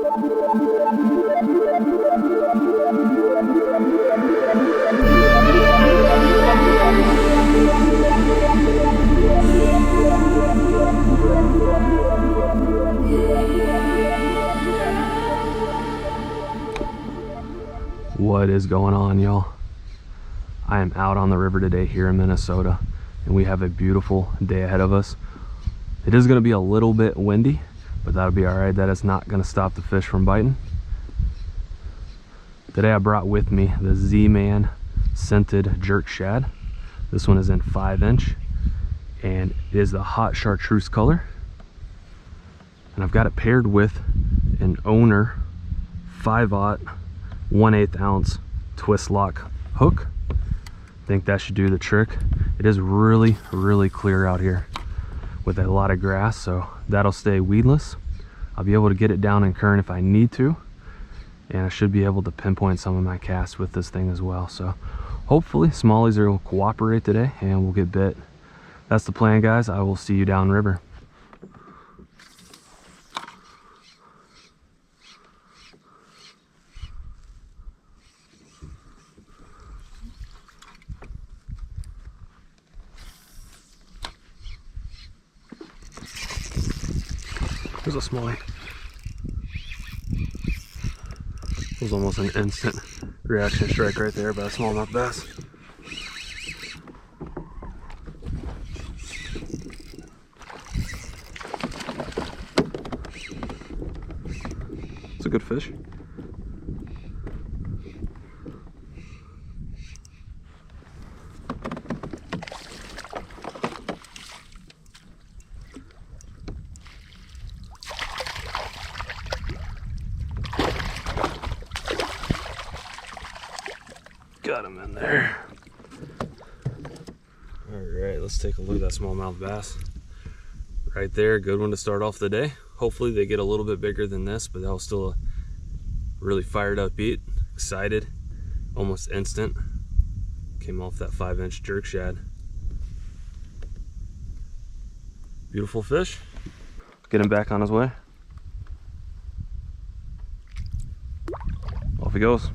What is going on, y'all? I am out on the river today here in Minnesota, and we have a beautiful day ahead of us. It is going to be a little bit windy, but that'll be all right. That is not going to stop the fish from biting. Today I brought with me the Z-Man scented jerk shad. This one is in 5-inch, and it is the hot chartreuse color. And I've got it paired with an Owner 5/0 1/8 ounce twist lock hook. I think that should do the trick. It is really clear out here with a lot of grass, so that'll stay weedless. I'll be able to get it down in current if I need to, and I should be able to pinpoint some of my casts with this thing as well. So hopefully smallies will cooperate today and we'll get bit. That's the plan, guys. I will see you downriver. There's a smallie. It was almost an instant reaction strike right there by a smallmouth bass. It's a good fish. Got him in there. All right, let's take a look at that smallmouth bass. Right there, good one to start off the day. Hopefully they get a little bit bigger than this, but that was still a really fired up beat. Excited, almost instant. Came off that 5-inch jerk shad. Beautiful fish. Get him back on his way. Off he goes.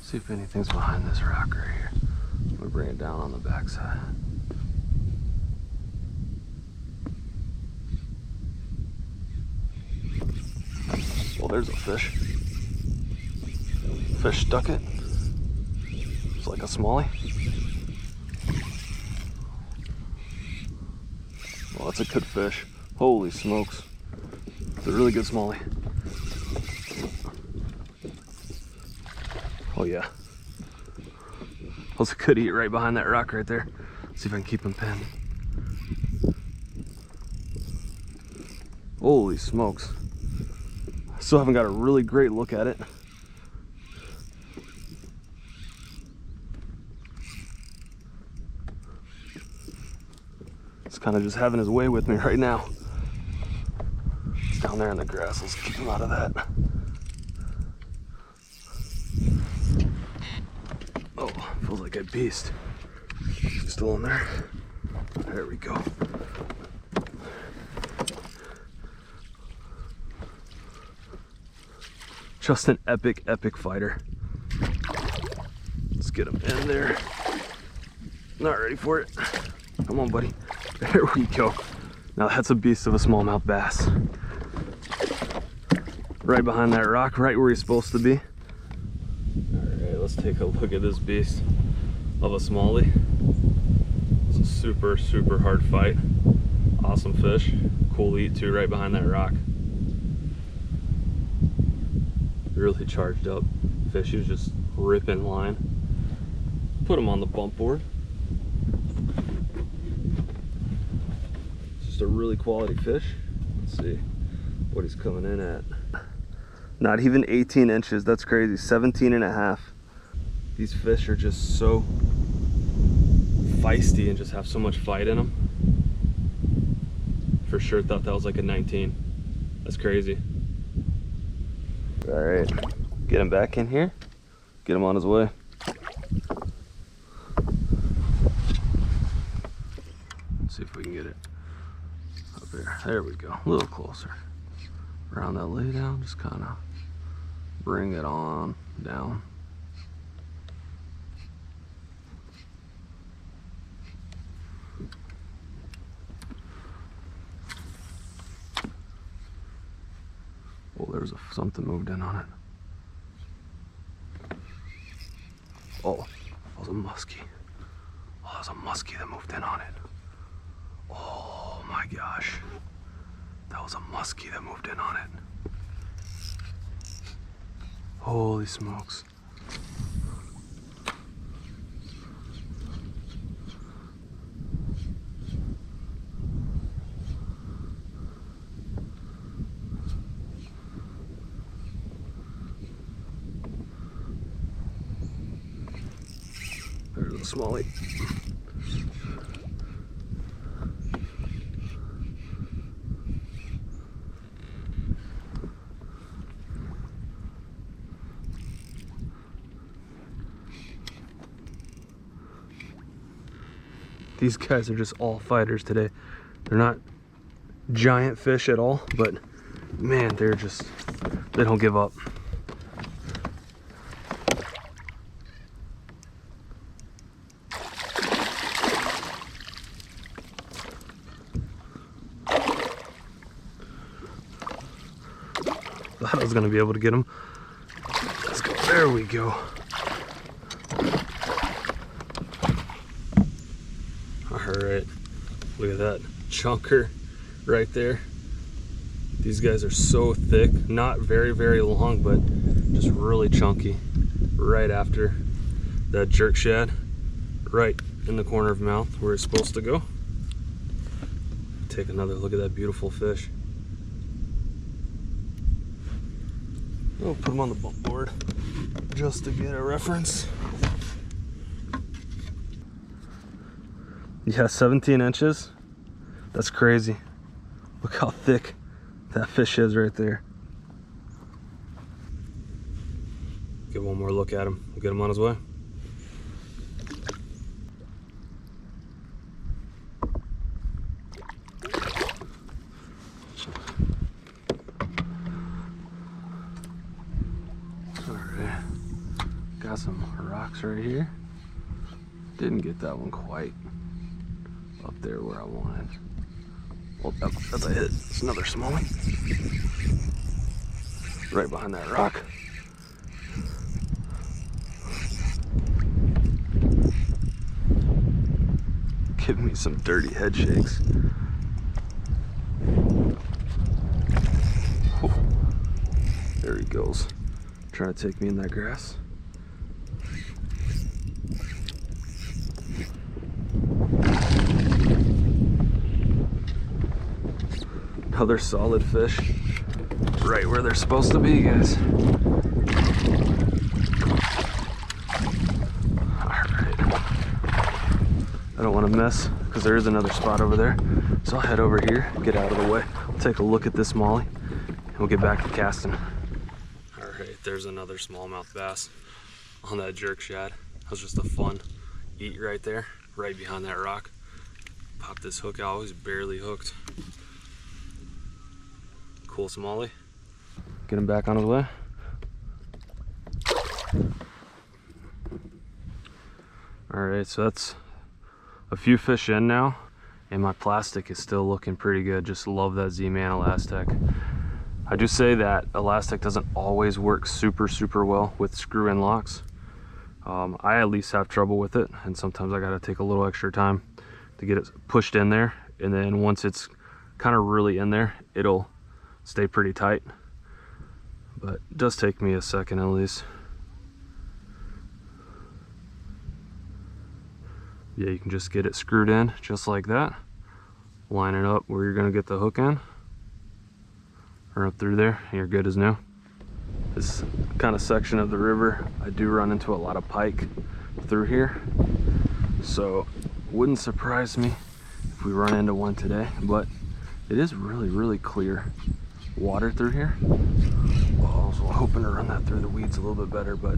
See if anything's behind this rock right here. I'm gonna bring it down on the backside. Well, there's a fish. Fish stuck it. It's like a smallie. Well, that's a good fish. Holy smokes. It's a really good smallie. Oh yeah, that was a good eat right behind that rock right there. See if I can keep him pinned. Holy smokes. I still haven't got a really great look at it. It's kind of just having his way with me right now. It's down there in the grass. Let's keep him out of that. Oh, feels like a beast. Still in there. There we go. Just an epic fighter. Let's get him in there. Not ready for it. Come on, buddy. There we go. Now that's a beast of a smallmouth bass. Right behind that rock, right where he's supposed to be. Let's take a look at this beast of a smallie. It's a super hard fight. Awesome fish. Cool eat too, right behind that rock. Really charged up fish. He was just ripping line. Put him on the bump board. It's just a really quality fish. Let's see what he's coming in at. Not even 18 inches. That's crazy. 17.5. These fish are just so feisty and just have so much fight in them. for sure thought that was like a 19. That's crazy. All right, get him back in here. Get him on his way. Let's see if we can get it up there. There we go, a little closer. Around that lay down, just kind of bring it on down. Oh, there's something moved in on it. Oh, that was a muskie. Oh, that was a muskie that moved in on it. Oh my gosh. That was a muskie that moved in on it. Holy smokes. There's a smallie. These guys are just all fighters today. They're not giant fish at all, but man, they don't give up. Thought I was gonna be able to get him. Let's go, there we go. Alright, look at that chunker right there. These guys are so thick, not very, very long, but just really chunky. Right after that jerk shad, right in the corner of mouth where it's supposed to go. Take another look at that beautiful fish. I'll put him on the bump board just to get a reference. Yeah, 17 inches. That's crazy. Look how thick that fish is right there. Get one more look at him. We'll get him on his way. Alright. Got some rocks right here. Didn't get that one quite up there where I wanted. Well, that's a hit. It's another smallie. Right behind that rock. Give me some dirty head shakes. Whew. There he goes. Trying to take me in that grass. Another solid fish, right where they're supposed to be, guys. Alright. I don't want to miss, because there is another spot over there. So I'll head over here, get out of the way. I'll take a look at this smallie, and we'll get back to casting. Alright, there's another smallmouth bass on that jerk shad. That was just a fun eat right there, right behind that rock. Pop this hook out, he's barely hooked. Cool smallie. Get him back on his way. Alright, so that's a few fish in now, and my plastic is still looking pretty good. Just love that Z-Man Elastic. I do say that elastic doesn't always work super well with screw-in locks. I at least have trouble with it, and sometimes I gotta take a little extra time to get it pushed in there, and then once it's kind of really in there, it'll stay pretty tight, but it does take me a second at least. Yeah, you can just get it screwed in just like that. Line it up where you're gonna get the hook in, or up through there, and you're good as new. This kind of section of the river, I do run into a lot of pike through here, so wouldn't surprise me if we run into one today, but It is really, really clear water through here. Oh, I was hoping to run that through the weeds a little bit better, but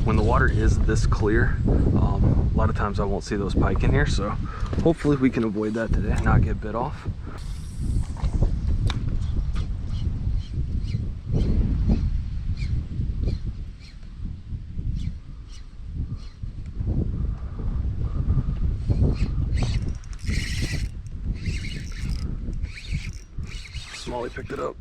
when the water is this clear, a lot of times I won't see those pike in here, so hopefully we can avoid that today and not get bit off. Smalley picked it up.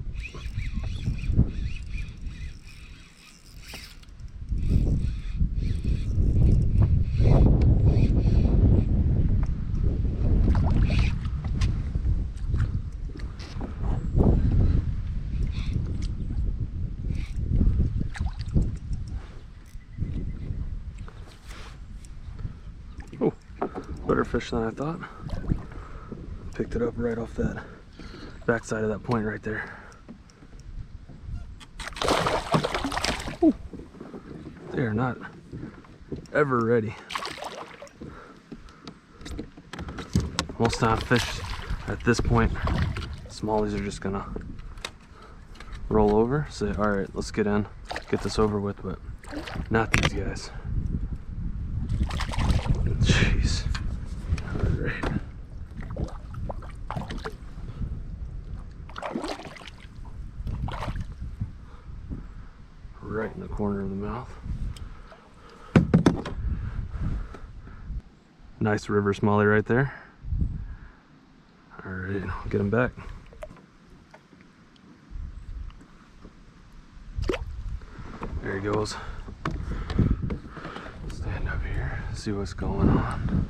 Oh, better fish than I thought. Picked it up right off that backside of that point right there. Ooh, they're not ever ready. Most time fish at this point, smallies are just gonna roll over, say, all right, let's get in, get this over with, but not these guys. Jeez. All right. Right in the corner of the mouth. Nice river smallie right there. All right, I'll get him back. There he goes. Stand up here, see what's going on.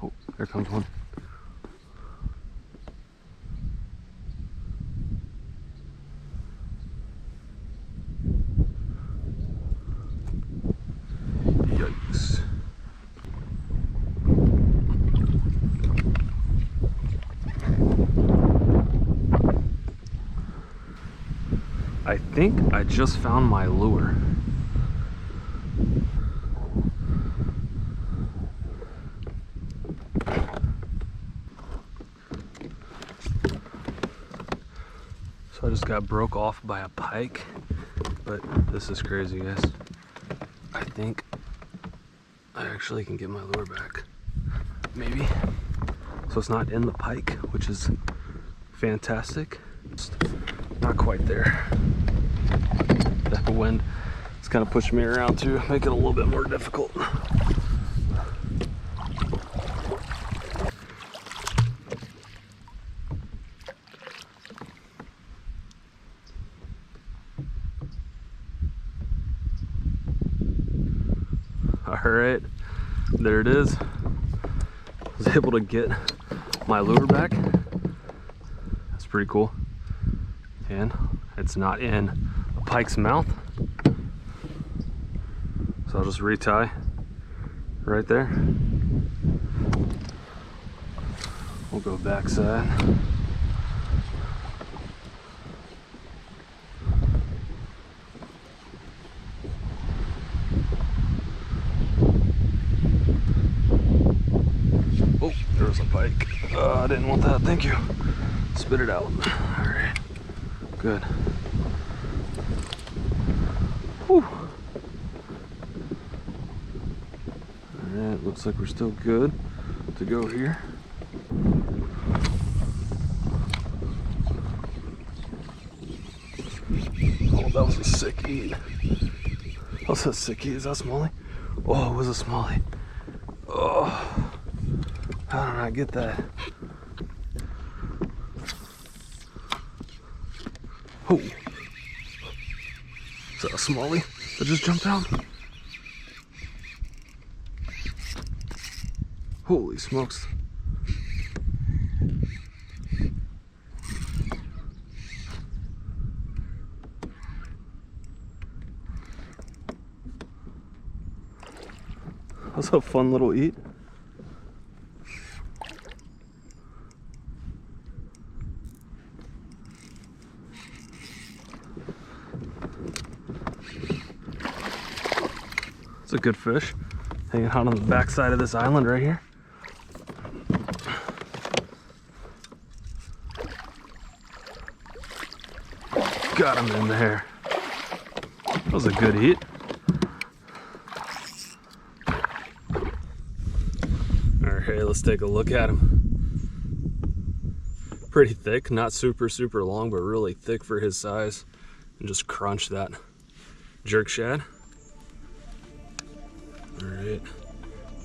Oh, there comes one. Yikes. I think I just found my lure. So I just got broke off by a pike, but this is crazy, guys. I think I actually can get my lure back. Maybe. So it's not in the pike, which is fantastic. Just not quite there. That wind is kind of pushing me around to make it a little bit more difficult. All right, there it is. I was able to get my lure back. That's pretty cool. And it's not in a pike's mouth. So I'll just retie right there. We'll go backside. Oh, there was a pike. I didn't want that, thank you. Spit it out. All right, good. Whew. All right, looks like we're still good to go here. Oh, that was a sick eat. That was a sick eat. Is that a smallie? Oh, it was a smallie. Oh, how did I get that? Oh, is that a smallie that just jumped out? Holy smokes. was a fun little eat. It's a good fish, hanging out on the backside of this island right here. Got him in there. That was a good eat. Alright, let's take a look at him. Pretty thick, not super long, but really thick for his size. And just crunch that jerk shad. Alright,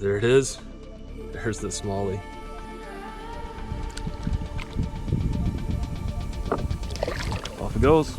there it is. There's the smallie. Off it goes.